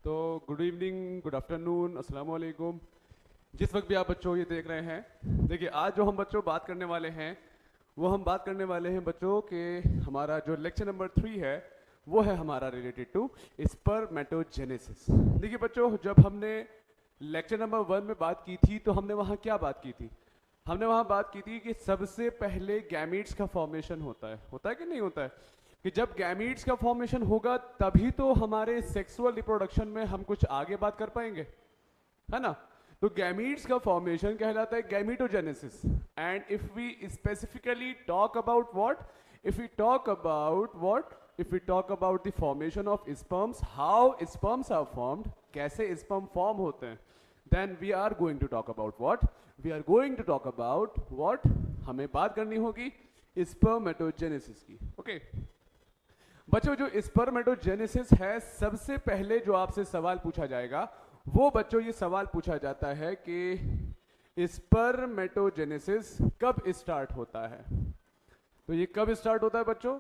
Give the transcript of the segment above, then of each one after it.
तो good evening, good afternoon, अस्सलाम वालेकुम। जिस वक्त भी आप बच्चों ये देख रहे हैं, देखिए आज जो हम बच्चों बात करने वाले हैं वो हम बात करने वाले हैं बच्चों के हमारा जो लेक्चर नंबर 3 है वो है हमारा रिलेटेड टू स्पर्मेटोजेनेसिस। देखिए बच्चों, जब हमने लेक्चर नंबर 1 में बात की थी तो हमने वहाँ क्या बात की थी? हमने वहाँ बात की थी कि सबसे पहले गैमीट्स का फॉर्मेशन होता है कि नहीं होता है? कि जब गैमीट्स का फॉर्मेशन होगा तभी तो हमारे सेक्सुअल रिप्रोडक्शन में हम कुछ आगे बात कर पाएंगे, है ना? तो गैमीट्स का फॉर्मेशन कहलाता है gametogenesis. And if we specifically talk about what, if we talk about what, if we talk about the formation of sperms, how sperms are formed, कैसे स्पर्म फॉर्म होते हैं, then we are going to talk about what, we are going to talk about what, हमें बात करनी होगी spermatogenesis की। Okay बच्चों, जो स्पर्मेटोजेनेसिस है, सबसे पहले जो आपसे सवाल पूछा जाएगा वो बच्चों ये सवाल पूछा जाता है कि स्पर्मेटोजेनेसिस कब स्टार्ट होता है? तो ये कब स्टार्ट होता है बच्चों?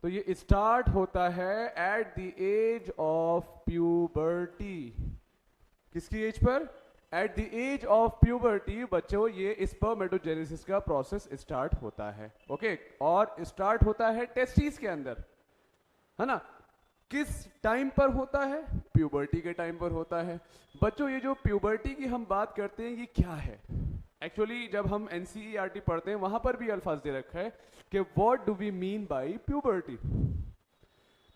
तो ये स्टार्ट होता है at the age of puberty. किसकी एज पर? At the age of puberty बच्चों ये स्पर्मेटोजेनेसिस का प्रोसेस स्टार्ट होता है। ओके, और स्टार्ट होता है टेस्टिस के अंदर, है ना? किस टाइम पर होता है? प्यूबर्टी के टाइम पर होता है। बच्चों ये जो प्यूबर्टी की हम बात करते हैं ये क्या है? एक्चुअली जब हम एनसीईआरटी पढ़ते हैं वहां पर भी अल्फाज दे रखा है कि what do we mean by puberty.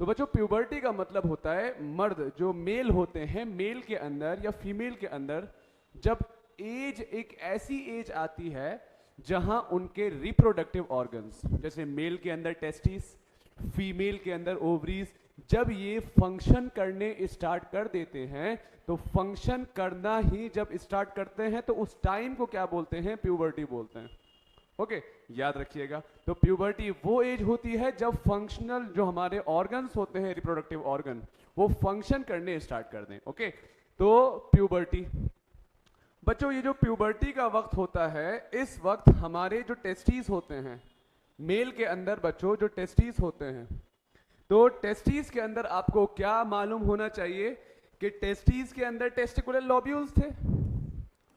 तो बच्चों प्यूबर्टी का मतलब होता है मर्द जो मेल होते हैं, मेल के अंदर या फीमेल के अंदर जब एज, एक ऐसी एज आती है जहां उनके रिप्रोडक्टिव ऑर्गन्स, जैसे मेल के अंदर टेस्टिस, फीमेल के अंदर ओवरीज, जब ये फंक्शन करने स्टार्ट कर देते हैं, तो फंक्शन करना ही जब स्टार्ट करते हैं तो उस टाइम को क्या बोलते हैं? प्यूबर्टी बोलते हैं। ओके, याद रखिएगा। तो प्यूबर्टी वो एज होती है जब फंक्शनल जो हमारे ऑर्गन्स होते हैं, रिप्रोडक्टिव ऑर्गन, वो फंक्शन करने स्टार्ट कर दें। ओके, तो प्यूबर्टी बच्चों, ये जो प्यूबर्टी का वक्त होता है, इस वक्त हमारे जो टेस्टिस होते हैं मेल के अंदर, बच्चों जो टेस्टिस होते हैं, तो टेस्टिस के अंदर आपको क्या मालूम होना चाहिए कि टेस्टिस के अंदर टेस्टिकुलर लॉब्यूल्स थे।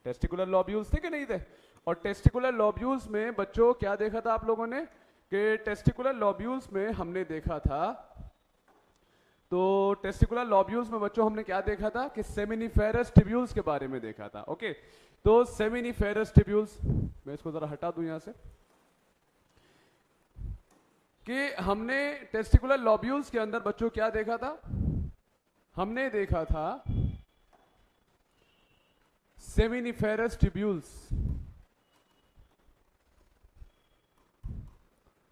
टेस्टिकुलर लॉब्यूल्स थे कि नहीं थे? और टेस्टिकुलर लॉब्यूल्स में बच्चों क्या देखा था आप लोगों ने? कि टेस्टिकुलर लॉब्यूल्स में हमने देखा था, तो टेस्टिकुलर लॉब्यूल्स में बच्चों हमने क्या देखा था? कि सेमिनिफेरस ट्यूब्यूल्स के बारे में देखा था। ओके, तो सेमिनिफेरस ट्यूब्यूल्स, मैं इसको जरा हटा दूं यहां से, कि हमने टेस्टिकुलर लॉब्यूल्स के अंदर बच्चों क्या देखा था? हमने देखा था सेमिनिफेरस ट्यूब्यूल्स।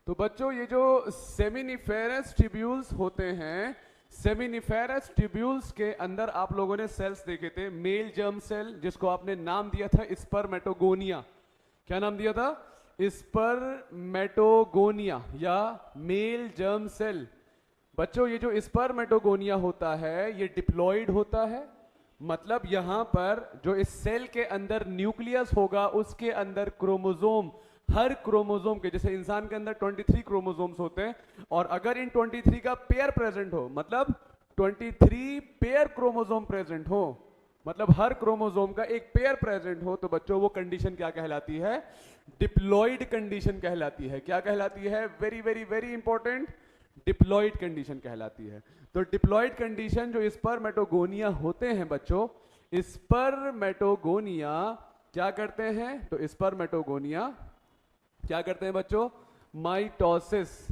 तो बच्चों ये जो सेमिनिफेरस ट्यूब्यूल्स होते हैं, सेमिनिफेरस ट्यूब्यूल्स के अंदर आप लोगों ने सेल्स देखे थे, मेल जर्म सेल, जिसको आपने नाम दिया था स्पर्मेटोगोनिया। क्या नाम दिया था? स्पर्मेटोगोनिया या मेल जर्म सेल। बच्चों ये जो स्पर्मेटोगोनिया होता है ये डिप्लॉइड होता है, मतलब यहां पर जो इस सेल के अंदर न्यूक्लियस होगा उसके अंदर क्रोमोसोम, हर क्रोमोसोम के, जैसे इंसान के अंदर 23 क्रोमोसोम्स होते हैं, और अगर इन 23 का पेयर प्रेजेंट हो, मतलब 23 पेयर क्रोमोसोम प्रेजेंट हो, मतलब हर क्रोमोसोम का एक पेयर प्रेजेंट हो, तो बच्चों वो कंडीशन क्या कहलाती है? डिप्लॉइड कंडीशन कहलाती है। क्या कहलाती है? Very very very important, diploid condition कहलाती है। तो डिप्लॉइड कंडीशन जो स्पर्मेटोगोनिया होते हैं बच्चों, स्पर्मेटोगोनिया क्या करते हैं? तो स्पर्मेटोगोनिया क्या करते हैं बच्चों? माइटोसिस।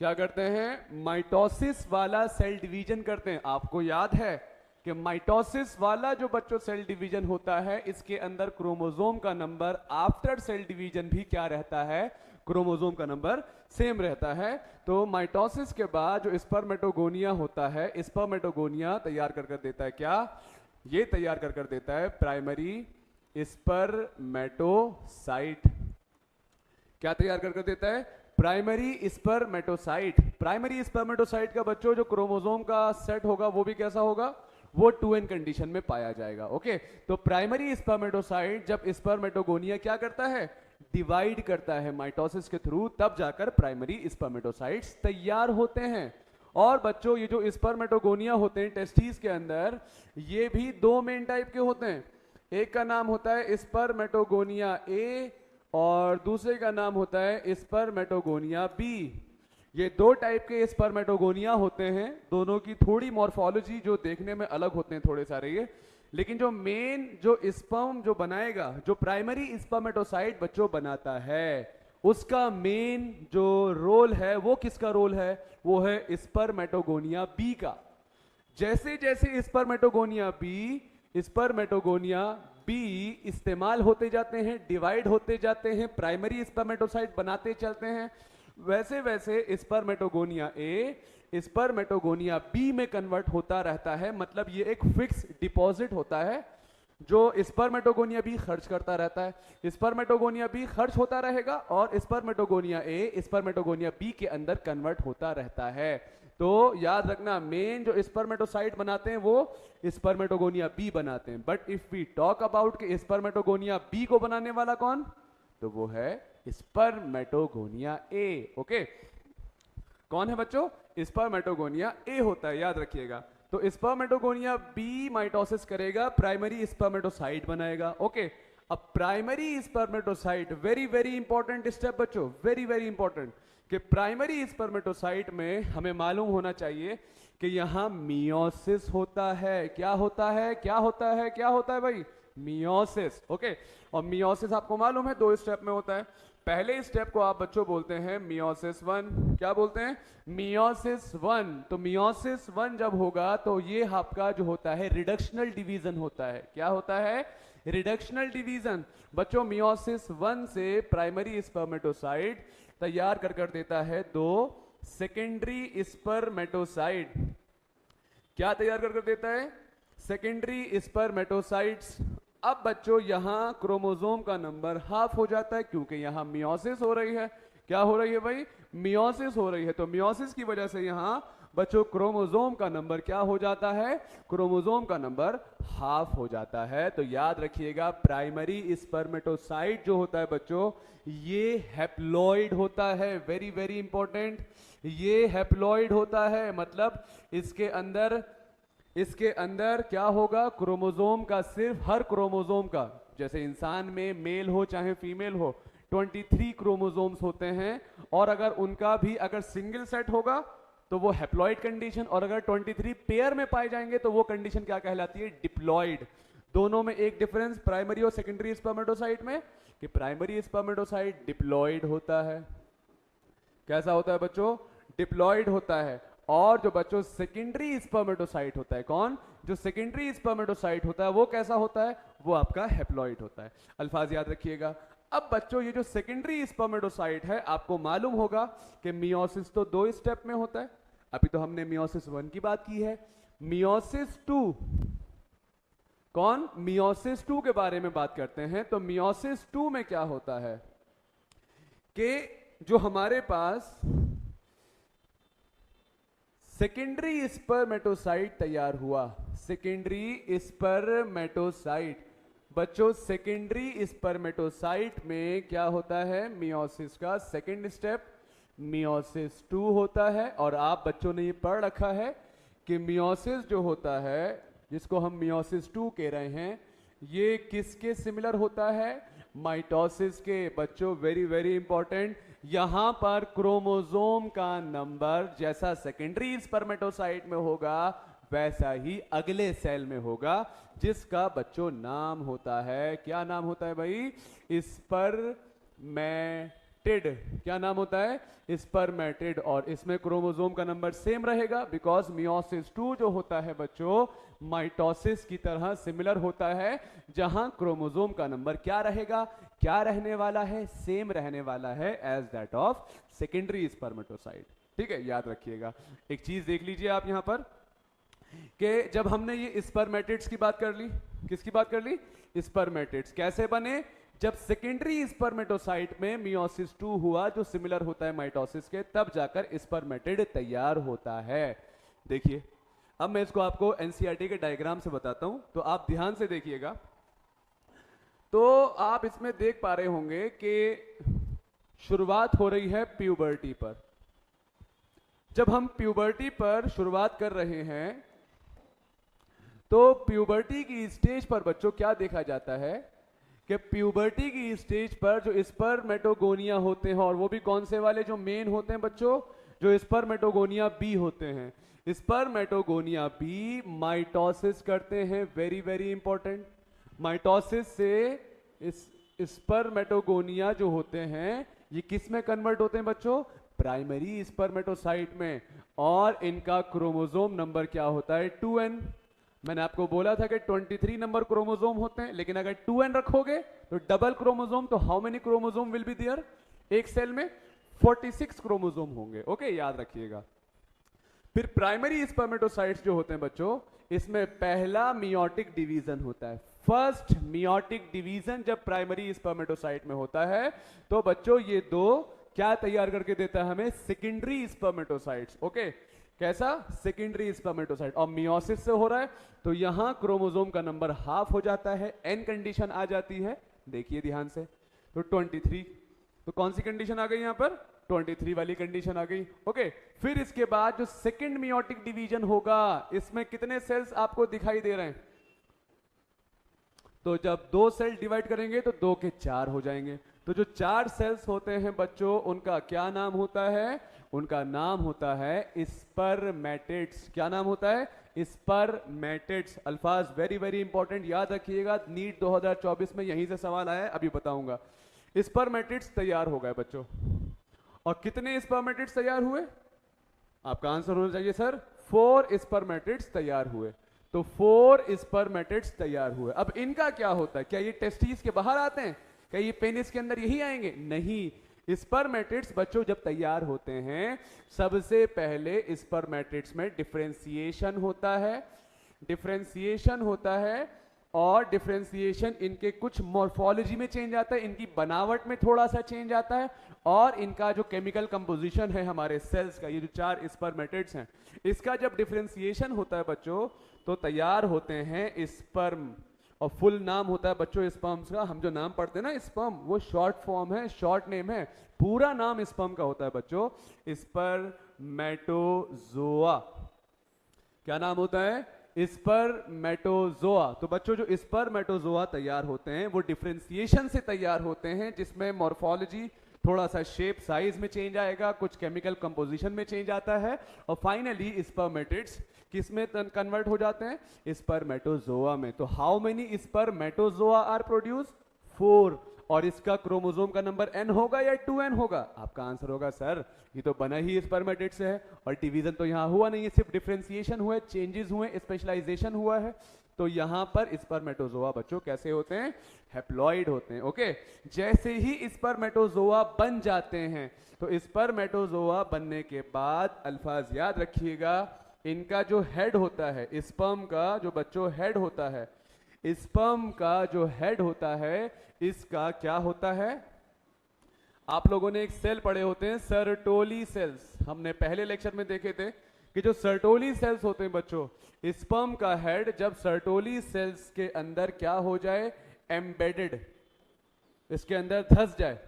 क्या करते हैं? माइटोसिस वाला सेल डिवीजन करते हैं। आपको याद है कि माइटोसिस वाला जो बच्चों सेल डिवीजन होता है, इसके अंदर क्रोमोसोम का नंबर आफ्टर सेल डिवीजन भी क्या रहता है? क्रोमोसोम का नंबर सेम रहता है। तो माइटोसिस के बाद जो स्पर्मेटोगोनिया होता है, स्पर्मेटोगोनिया तैयार कर देता है क्या? ये तैयार कर देता है प्राइमरी स्पर्मेटोसाइट। क्या तैयार कर देता है? Primary spermatocyte. प्राइमरी स्पर्मेटोसाइट का बच्चों जो क्रोमोसोम का सेट होगा वो भी कैसा होगा? वो 2n कंडीशन में पाया जाएगा। ओके, तो प्राइमरी स्पर्मेटोसाइट जब स्पर्मेटोगोनिया क्या करता है? डिवाइड करता है माइटोसिस के थ्रू, तब जाकर प्राइमरी स्पर्मेटोसाइट्स तैयार होते हैं। और बच्चों ये जो स्पर्मेटोगोनिया होते हैं टेस्टिस के अंदर, ये भी दो मेन टाइप के होते हैं। एक का नाम होता है स्पर्मेटोगोनिया ए और दूसरे का नाम होता है स्पर्मेटोगोनिया बी। ये दो टाइप के स्पर्मेटोगोनिया होते हैं, दोनों की थोड़ी मॉर्फोलॉजी जो देखने में अलग होते हैं थोड़े सारे ये, लेकिन जो मेन जो स्पर्म जो बनाएगा, जो प्राइमरी स्पर्मेटोसाइट बच्चों बनाता है, उसका मेन जो रोल है वो किसका रोल है? वो है स्पर्मेटोगोनिया बी का। जैसे जैसे स्पर्मेटोगोनिया बी इस्तेमाल होते जाते हैं, डिवाइड होते जाते हैं, प्राइमरी स्पर्मेटोसाइट बनाते चलते हैं, वैसे वैसे स्पर्मेटोगोनिया ए स्पर्मेटोगोनिया बी में कन्वर्ट होता रहता है। मतलब ये एक फिक्स डिपॉजिट होता है जो स्पर्मेटोगोनिया बी खर्च करता रहता है। स्पर्मेटोगोनिया बी खर्च होता रहेगा और स्पर्मेटोगोनिया ए स्पर्मेटोगोनिया बी के अंदर कन्वर्ट होता रहता है। तो याद रखना, मेन जो स्पर्मेटोसाइट बनाते हैं वो स्पर्मेटोगोनिया बी बनाते हैं। But if we talk about कि स्पर्मेटोगोनिया बी को बनाने वाला कौन, तो वो है स्पर्मेटोगोनिया ए। ओके, कौन है बच्चों? स्पर्मेटोगोनिया ए होता है, याद रखिएगा। तो स्पर्मेटोगोनिया बी माइटोसिस करेगा, प्राइमरी स्पर्मेटोसाइट बनाएगा। ओके, अब primary spermatocyte, very very important step बच्चों, वेरी वेरी इंपॉर्टेंट, कि प्राइमरी स्पर्मेटोसाइट में हमें मालूम होना चाहिए कि यहां मियोसिस होता है। क्या होता है? क्या होता है? क्या होता है भाई? मियोसिस। ओके, और मियोसिस आपको मालूम है दो स्टेप में होता है। पहले स्टेप को आप बच्चों बोलते हैं मियोसिस वन। क्या बोलते हैं? Meiosis one. तो मियोसिस वन जब होगा तो ये आपका जो होता है रिडक्शनल डिवीजन होता है। क्या होता है? Reductional division. बच्चों मियोसिस वन से प्राइमरी स्पर्मेटोसाइट तैयार कर देता है दो सेकेंडरी स्पर्मेटोसाइट। क्या तैयार कर देता है? Secondary spermatocytes. अब बच्चों यहां क्रोमोसोम का नंबर हाफ हो जाता है क्योंकि यहां मियोसिस हो रही है। क्या हो रही है भाई? मियोसिस हो रही है। तो मियोसिस की वजह से यहां बच्चों क्रोमोसोम का नंबर क्या हो जाता है? क्रोमोसोम का नंबर हाफ हो जाता है। तो याद रखिएगा, प्राइमरी स्पर्मेटोसाइट जो होता है बच्चों, ये हैप्लॉइड होता है। वेरी वेरी इंपॉर्टेंट, ये हैप्लॉइड होता है। मतलब इसके अंदर क्या होगा? क्रोमोसोम का, सिर्फ हर क्रोमोसोम का, जैसे इंसान में मेल हो चाहे फीमेल हो 23 क्रोमोसोम्स होते हैं, और अगर उनका भी अगर सिंगल सेट होगा तो वो हैप्लॉइड कंडीशन, और अगर 23 पेयर में पाए जाएंगे तो वो कंडीशन क्या कहलाती है? डिप्लॉइड। दोनों में एक डिफरेंस प्राइमरी और सेकेंडरी स्पर्मेटोसाइट में, कि प्राइमरी स्पर्मेटोसाइट डिप्लॉइड होता है। कैसा होता है बच्चों? डिप्लॉइड होता है। और जो बच्चों सेकेंडरी स्पर्मेटोसाइट होता है, कौन? जो सेकेंडरी स्पर्मेटोसाइट होता है वो कैसा होता है? वो आपका हैप्लॉइड होता है। अल्फाज याद रखिएगा। अब बच्चों ये जो सेकेंडरी स्पर्मेटोसाइट है, आपको मालूम होगा कि मियोसिस तो दो स्टेप में होता है। अभी तो हमने मियोसिस वन की बात की है। मियोसिस टू, कौन? मियोसिस टू के बारे में बात करते हैं। तो मियोसिस टू में क्या होता है कि जो हमारे पास सेकेंडरी स्पर्मेटोसाइट तैयार हुआ, सेकेंडरी स्पर्मेटोसाइट, बच्चों सेकेंडरी स्पर्मेटोसाइट में क्या होता है? मियोसिस का सेकेंड स्टेप मियोसिस टू होता है। और आप बच्चों ने ये पढ़ रखा है कि मियोसिस जो होता है, जिसको हम मियोसिस टू कह रहे हैं, ये किसके सिमिलर होता है? माइटोसिस के। बच्चों वेरी वेरी इंपॉर्टेंट, यहां पर क्रोमोसोम का नंबर जैसा सेकेंडरी स्पर्मेटोसाइट में होगा वैसा ही अगले सेल में होगा, जिसका बच्चों नाम होता है, क्या नाम होता है भाई? स्पर्मेटिड। क्या नाम होता है? स्पर्मेटिड। और इसमें क्रोमोसोम का नंबर सेम रहेगा, बिकॉज मियोसिस टू जो होता है बच्चों माइटोसिस की तरह सिमिलर होता है, जहां क्रोमोसोम का नंबर क्या रहेगा? क्या रहने वाला है? सेम रहने वाला है as that of secondary spermatocyte. ठीक है, याद रखिएगा। एक चीज देख लीजिए आप यहां पर कि जब हमने ये स्पर्मेटिड्स की बात कर ली, किसकी बात कर ली? स्पर्मेटिड्स। कैसे बने? जब सेकेंडरी स्पर्मेटोसाइट में मियोसिस टू हुआ जो सिमिलर होता है माइटोसिस के, तब जाकर स्पर्मेटिड तैयार होता है। देखिए, अब मैं इसको आपको एनसीईआरटी के डायग्राम से बताता हूं, तो आप ध्यान से देखिएगा। तो आप इसमें देख पा रहे होंगे कि शुरुआत हो रही है प्यूबर्टी पर। जब हम प्यूबर्टी पर शुरुआत कर रहे हैं तो प्यूबर्टी की स्टेज पर बच्चों क्या देखा जाता है कि प्यूबर्टी की स्टेज पर जो स्पर्मेटोगोनिया होते हैं, और वो भी कौन से वाले जो मेन होते हैं बच्चों, जो स्पर्मेटोगोनिया बी होते हैं, स्पर्मेटोगोनिया बी माइटोसिस करते हैं। Very very important. माइटोसिस से इस स्पर्मेटोगोनिया जो होते हैं ये किस में कन्वर्ट होते हैं बच्चों? प्राइमरी स्पर्मेटोसाइट में। और इनका क्रोमोसोम नंबर क्या होता है? 2n। मैंने आपको बोला था कि 23 नंबर क्रोमोसोम होते हैं, लेकिन अगर 2n रखोगे तो डबल क्रोमोसोम, तो how many chromosome will be there? एक सेल में 46 क्रोमोसोम होंगे। ओके, याद रखिएगा। फिर प्राइमरी स्पर्मेटोसाइट्स जो होते हैं बच्चों, इसमें पहला मियोटिक डिवीजन होता है। फर्स्ट मियोटिक डिवीजन जब प्राइमरी स्पर्मेटोसाइट में होता है तो बच्चों ये दो क्या तैयार करके देता है हमें? Secondary spermatocytes. ओके, कैसा? Secondary spermatocyte. और मियोसिस से हो रहा है तो यहां क्रोमोसोम का नंबर हाफ हो जाता है, एन कंडीशन आ जाती है। देखिए ध्यान से, तो 23। तो कौन सी कंडीशन आ गई यहां पर? 23 वाली कंडीशन आ गई। ओके, फिर इसके बाद जो सेकेंड मियोटिक डिवीजन होगा, इसमें कितने सेल्स आपको दिखाई दे रहे हैं? तो जब 2 सेल डिवाइड करेंगे तो 2 के 4 हो जाएंगे। तो जो 4 सेल्स होते हैं बच्चों, उनका क्या नाम होता है? उनका नाम होता है स्पर्मेटिड्स। क्या नाम होता है? स्पर्मेटिड्स। अल्फाज वेरी वेरी इंपॉर्टेंट, याद रखिएगा। नीट 2024 में यहीं से सवाल आया है, अभी बताऊंगा। स्पर्मेटिड्स तैयार हो गए बच्चों। और कितने स्पर्मेटिड्स तैयार हुए? आपका आंसर होना चाहिए सर 4 स्पर्मेटिड्स तैयार हुए। तो 4 स्पर्मेटिड्स तैयार हुए। अब इनका क्या होता है? क्या ये टेस्टिस के बाहर आते हैं? क्या ये पेनिस के अंदर यही आएंगे? नहीं। स्पर्मेटिड्स बच्चों जब तैयार होते हैं, सबसे पहले स्पर्मेटिड्स में डिफरेंशिएशन होता है। डिफरेंशिएशन होता है और डिफरेंशिएशन इनके कुछ मॉर्फोलॉजी में चेंज आता है, इनकी बनावट में थोड़ा सा चेंज आता है, और इनका जो केमिकल कंपोजिशन है हमारे सेल्स का, ये जो 4 स्पर्मेटिड्स हैं, इसका जब डिफरेंशिएशन होता है बच्चों तो तैयार होते हैं स्पर्म। और फुल नाम होता है बच्चों स्पर्म्स का। हम जो नाम पढ़ते हैं ना स्पर्म, वो शॉर्ट फॉर्म है, शॉर्ट नेम है। पूरा नाम स्पर्म का होता है बच्चों स्पर्मेटोजोआ। क्या नाम होता है? स्पर्मेटोजोआ। तो बच्चों जो स्पर्मेटोजोआ तैयार होते हैं वो डिफरेंशिएशन से तैयार होते हैं, जिसमें मॉर्फोलॉजी थोड़ा सा शेप साइज में चेंज आएगा, कुछ केमिकल कंपोजिशन में चेंज आता है, और फाइनली स्पर्मेटिड्स किस में कन्वर्ट हो जाते हैं? स्पर्मेटोजोआ में। तो how many spermatozoa are produce? 4। और इसका क्रोमोसोम का नंबर n होगा या 2n होगा? आपका आंसर होगा सर ये तो बना ही स्पर्मेटिड से है, और डिवीजन तो यहां हुआ नहीं है, सिर्फ डिफरेंशिएशन हुआ है, चेंजेस हुए, स्पेशलाइजेशन हुआ है। तो यहां पर स्पर्मेटोजोआ बच्चों कैसे होते हैं? हैप्लॉइड होते हैं। ओके, जैसे ही स्पर्मेटोजोआ बन जाते हैं तो स्पर्मेटोजोआ बनने के बाद अल्फाज याद रखिएगा, इनका जो हेड होता है, स्पर्म का जो बच्चों हेड होता है, स्पर्म का जो हेड होता है, इसका क्या होता है? आप लोगों ने एक सेल पढ़े होते हैं सर्टोली सेल्स। हमने पहले लेक्चर में देखे थे कि जो सर्टोली सेल्स होते हैं बच्चों, स्पर्म का हेड जब सर्टोली सेल्स के अंदर क्या हो जाए? एम्बेडेड, इसके अंदर धस जाए,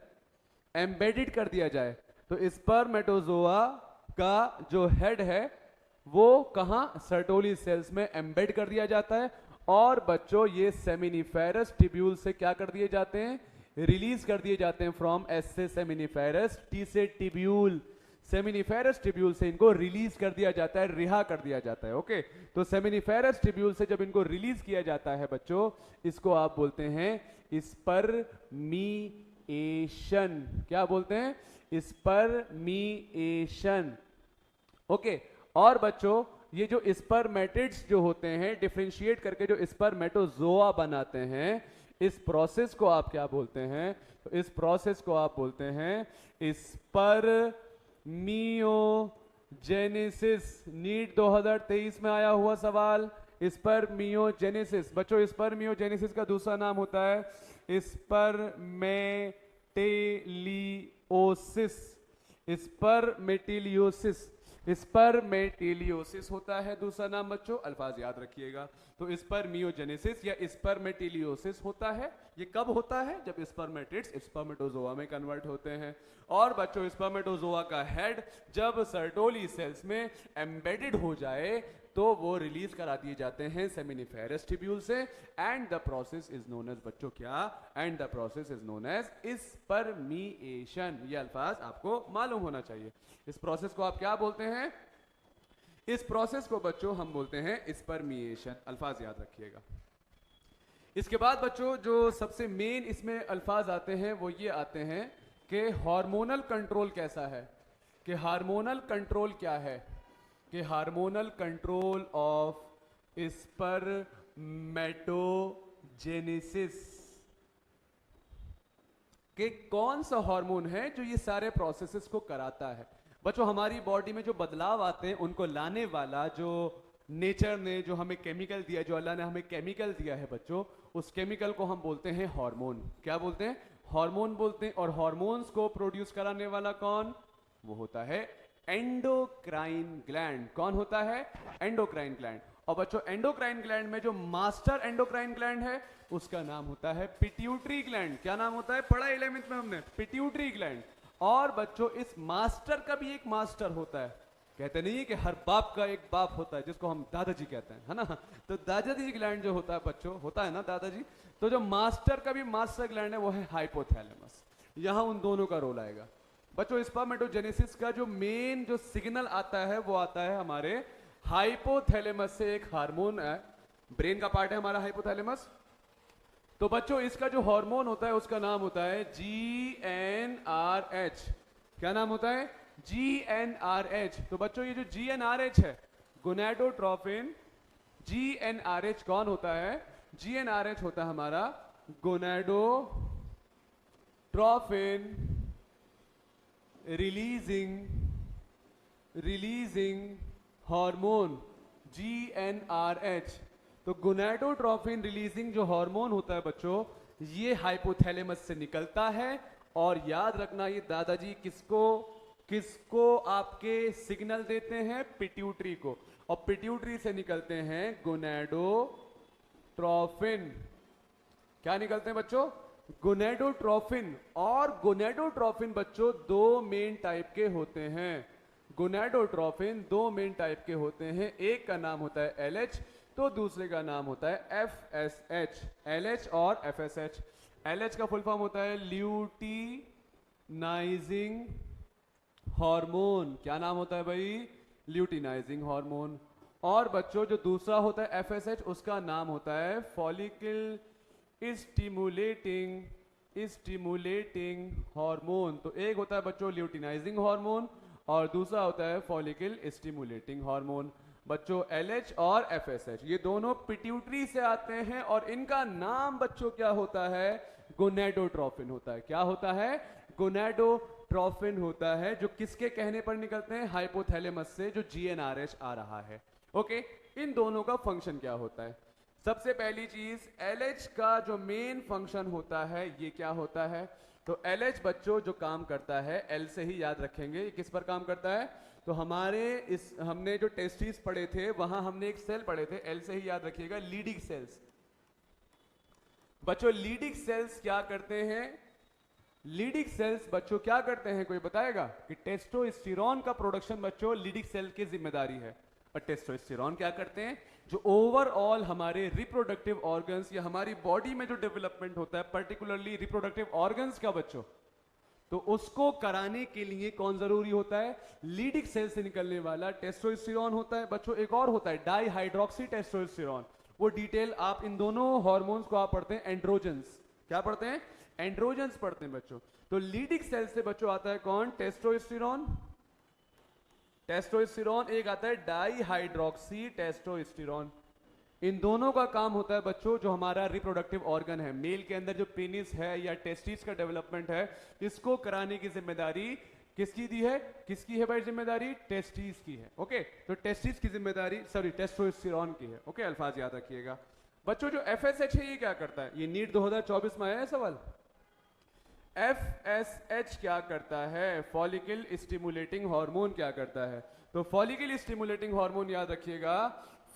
एम्बेडेड कर दिया जाए, तो स्पर्मेटोजोआ का जो हेड है वो कहां? सर्टोली सेल्स में एम्बेड कर दिया जाता है। और बच्चों ये सेमिनिफेरस टिब्यूल से क्या कर दिए जाते हैं? रिलीज कर दिए जाते हैं। फ्रॉम एस से सेमिनिफेरस, टी से टिब्यूल, सेमिनिफेरस टिब्यूल से इनको रिलीज कर दिया जाता है, रिहा कर दिया जाता है। ओके, तो सेमिनिफेरस टिब्यूल से जब इनको रिलीज किया जाता है बच्चों, इसको आप बोलते हैं स्पर्मिएशन। क्या बोलते हैं? स्पर्मिएशन। ओके, और बच्चों ये जो स्पर्मेटिड्स जो होते हैं, डिफरेंशिएट करके जो स्पर्मेटोजोआ बनाते हैं, इस प्रोसेस को आप क्या बोलते हैं? तो इस प्रोसेस को आप बोलते हैं स्पर्मियोजेनेसिस। नीट 2023 में आया हुआ सवाल, स्पर्मियोजेनेसिस। बच्चों स्पर्मियोजेनेसिस का दूसरा नाम होता है स्पर्मेटिलियोसिस। स्पर्मेटिलियोसिस स्पर्मेटिलियोसिस होता है दूसरा नाम बच्चों, अल्फाज याद रखिएगा। तो स्पर्मियोजेनेसिस या स्पर्मेटिलियोसिस होता है। ये कब होता है? जब स्पर्मेटिड्स स्पर्मेटोजोआ में कन्वर्ट होते हैं। और बच्चों स्पर्मेटोजोआ का हेड जब सर्टोली सेल्स में एम्बेडेड हो जाए तो वो रिलीज करा दिए जाते हैं सेमिनिफेरस ट्यूब्यूल से, and the process is known as बच्चों क्या? And the process is known as spermiation. ये अल्फाज आपको मालूम होना चाहिए। इस प्रोसेस को आप क्या बोलते हैं? इस प्रोसेस को बच्चों हम बोलते हैं स्पर्मिएशन। अल्फाज याद रखिएगा। इसके बाद बच्चों जो सबसे मेन इसमें अल्फाज आते हैं वो ये आते हैं कि हार्मोनल कंट्रोल कैसा है, कि हार्मोनल कंट्रोल क्या है, कि हार्मोनल कंट्रोल ऑफ स्पर्मेटोजेनेसिस, कि कौन सा हार्मोन है जो ये सारे प्रोसेसेस को कराता है। बच्चों हमारी बॉडी में जो बदलाव आते हैं उनको लाने वाला जो नेचर ने जो हमें केमिकल दिया, जो अल्लाह ने हमें केमिकल दिया है बच्चों, उस केमिकल को हम बोलते हैं हार्मोन। क्या बोलते हैं? हार्मोन बोलते हैं। और हार्मोन्स को प्रोड्यूस कराने वाला कौन? वो होता है एंडोक्राइन ग्लैंड। कौन होता है? Endocrine gland. और बच्चों एंडोक्राइन ग्लैंड में जो मास्टर एंडोक्राइन ग्लैंड है उसका नाम होता है पिट्यूटरी ग्लैंड। क्या नाम होता है? पढ़ा 11th में हमने, पिट्यूटरी ग्लैंड। और बच्चों इस मास्टर का भी एक मास्टर होता है। कहते नहीं है कि हर बाप का एक बाप होता है जिसको हम दादाजी कहते हैं, है ना? तो दादाजी ग्लैंड जो होता है बच्चों, होता है ना दादाजी, तो जो मास्टर का भी मास्टर ग्लैंड है वो है हाइपोथैलेमस। यहां उन दोनों का रोल आएगा। बच्चों स्पर्मेटोजेनेसिस का जो मेन जो सिग्नल आता है वो आता है हमारे हाइपोथैलेमस से। एक हार्मोन है, ब्रेन का पार्ट है हमारा हाइपोथैलेमस। तो बच्चों इसका जो हार्मोन होता है उसका नाम होता है GnRH। क्या नाम होता है? GnRH। तो बच्चों ये जो GnRH है, गोनाडोट्रोफिन, GnRH कौन होता है? GnRH होता है हमारा गोनाडोट्रोफिन रिलीजिंग हार्मोन, GnRH। तो गोनाडोट्रोफिन रिलीजिंग जो हार्मोन होता है बच्चों, ये हाइपोथैलेमस से निकलता है। और याद रखना ये दादाजी किसको आपके सिग्नल देते हैं? पिट्यूटरी को। और पिट्यूटरी से निकलते हैं गोनाडोट्रोफिन। क्या निकलते हैं बच्चों? गोनाडोट्रोफिन। और गोनाडोट्रोफिन बच्चों दो मेन टाइप के होते हैं। गोनाडोट्रोफिन दो मेन टाइप के होते हैं। एक का नाम होता है LH, तो दूसरे का नाम होता है FSH। LH और FSH। LH का फुल फॉर्म होता है ल्यूटिनाइजिंग हार्मोन। क्या नाम होता है भाई? Luteinizing hormone. और बच्चों जो दूसरा होता है FSH, उसका नाम होता है फॉलिकल स्टिमुलेटिंग हार्मोन। तो एक होता है बच्चों ल्यूटिनाइजिंग हार्मोन और दूसरा होता है फॉलिकल स्टिमुलेटिंग हार्मोन। बच्चों LH और FSH ये दोनों पिट्यूटरी से आते हैं और इनका नाम बच्चों क्या होता है? गोनाडोट्रोफिन होता है। क्या होता है? गोनाडोट्रोफिन होता है, जो किसके कहने पर निकलते हैं? हाइपोथैलेमस से, जो GnRH आ रहा है। ओके, इन दोनों का फंक्शन क्या होता है? सबसे पहली चीज LH का जो मेन फंक्शन होता है ये क्या होता है? तो LH बच्चों जो काम करता है, L से ही याद रखेंगे, ये किस पर काम करता है? तो हमने जो टेस्टिस पढ़े थे वहां हमने एक सेल पढ़े थे, L से ही याद रखिएगा, लीडिंग सेल्स। बच्चों लीडिंग सेल्स क्या करते हैं? लीडिंग सेल्स बच्चों क्या करते हैं? कोई बताएगा? कि टेस्टोस्टेरोन का प्रोडक्शन बच्चों लीडिंग सेल की जिम्मेदारी है। और टेस्टोस्टेरोन क्या करते हैं? जो ओवरऑल हमारे रिप्रोडक्टिव ऑर्गन्स या हमारी बॉडी में जो डेवलपमेंट होता है, पर्टिकुलरली रिप्रोडक्टिव ऑर्गन्स का बच्चों, तो उसको कराने के लिए कौन जरूरी होता है? लीडिंग सेल से निकलने वाला टेस्टोस्टेरोन होता है। बच्चों एक और होता है डाईहाइड्रोक्सी टेस्टोस्टेरोन। वो डिटेल आप इन दोनों हार्मोन्स को आप पढ़ते हैं एंड्रोजन्स। क्या पढ़ते हैं? एंड्रोजन्स पढ़ते हैं बच्चों। तो लीडिंग सेल से बच्चों आता है कौन? टेस्टोस्टेरोन। टेस्टोस्टेरोन एक आता है डाईहाइड्रोक्सी टेस्टोस्टेरोन। इन दोनों का काम होता है बच्चों जो हमारा रिप्रोडक्टिव ऑर्गन है, मेल के अंदर जो पेनिस है या टेस्टिस का डेवलपमेंट है, इसको कराने की जिम्मेदारी किसकी दी है? किसकी है भाई जिम्मेदारी? टेस्टिस की है। ओके, तो टेस्टिस की जिम्मेदारी टेस्टोस्टेरोन की है। ओके, अल्फाज याद रखिएगा। बच्चों जो FSH है ये क्या करता है? ये नीट 2024 में आया है सवाल। FSH क्या करता है? फॉलिकल स्टिमुलेटिंग हार्मोन क्या करता है? तो फॉलिकल स्टिमुलेटिंग हार्मोन याद रखिएगा,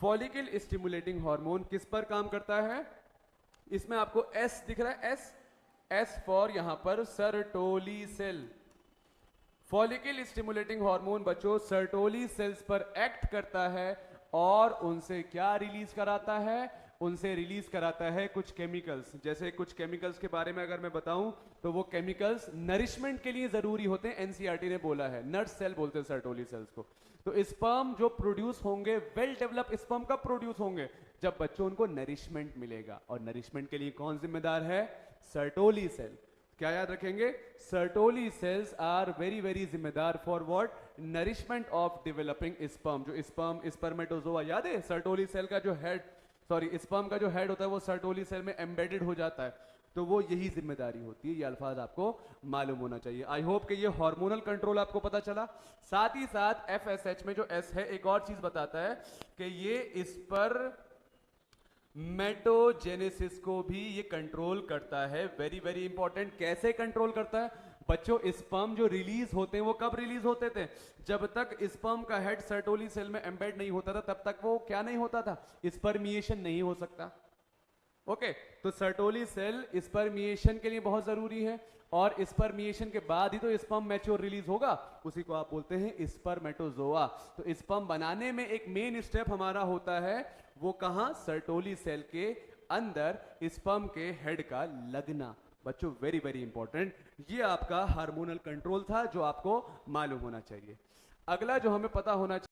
फॉलिकल स्टिमुलेटिंग हार्मोन किस पर काम करता है? इसमें आपको एस दिख रहा है, एस, एस फॉर यहां पर Sertoli cell. Follicle stimulating hormone बच्चों सर्टोली सेल्स पर एक्ट करता है और उनसे क्या रिलीज कराता है? उनसे रिलीज कराता है कुछ केमिकल्स। जैसे कुछ केमिकल्स के बारे में अगर मैं बताऊं तो वो केमिकल्स नरिशमेंट के लिए जरूरी होते हैं, एनसीईआरटी ने बोला है, नर्स सेल बोलते हैं सर्टोली सेल्स को। तो स्पर्म जो प्रोड्यूस होंगे, वेल डेवलप स्पर्म कब प्रोड्यूस होंगे? जब बच्चों उनको नरिशमेंट मिलेगा, और नरिशमेंट के लिए कौन जिम्मेदार है? Sertoli cell. क्या याद रखेंगे? Sertoli cells are very very जिम्मेदार for what? Nourishment of developing sperm. जो स्पर्म स्पर्मेटोजोआ याद है, सर्टोली सेल का जो हेड, सॉरी स्पर्म का जो हेड होता है वो सर्टोली सेल में एम्बेडेड हो जाता है, तो वो यही जिम्मेदारी होती है। ये अल्फाज आपको मालूम होना चाहिए। आई होप कि ये हार्मोनल कंट्रोल आपको पता चला। साथ ही साथ एफएसएच में जो एस है एक और चीज बताता है कि ये इस पर मेटोजेनेसिस को भी ये कंट्रोल करता है। Very very important. कैसे कंट्रोल करता है बच्चों? स्पर्म जो रिलीज होते हैं वो कब रिलीज होते थे? जब तक स्पर्म का हेड सर्टोली सेल में एम्बेड नहीं होता था तब तक वो क्या नहीं होता था? स्पर्मिएशन नहीं हो सकता। ओके, तो सर्टोली सेल स्पर्मिएशन के लिए बहुत जरूरी है, और स्पर्मिएशन के बाद ही तो स्पर्म मैच्योर रिलीज होगा, उसी को आप बोलते हैं स्पर्मेटोजोआ। तो स्पर्म बनाने में एक मेन स्टेप हमारा होता है, वो कहां? सर्टोली सेल के अंदर स्पर्म के हेड का लगना। बच्चों वेरी वेरी इंपॉर्टेंट। ये आपका हार्मोनल कंट्रोल था जो आपको मालूम होना चाहिए। अगला जो हमें पता होना चाहिए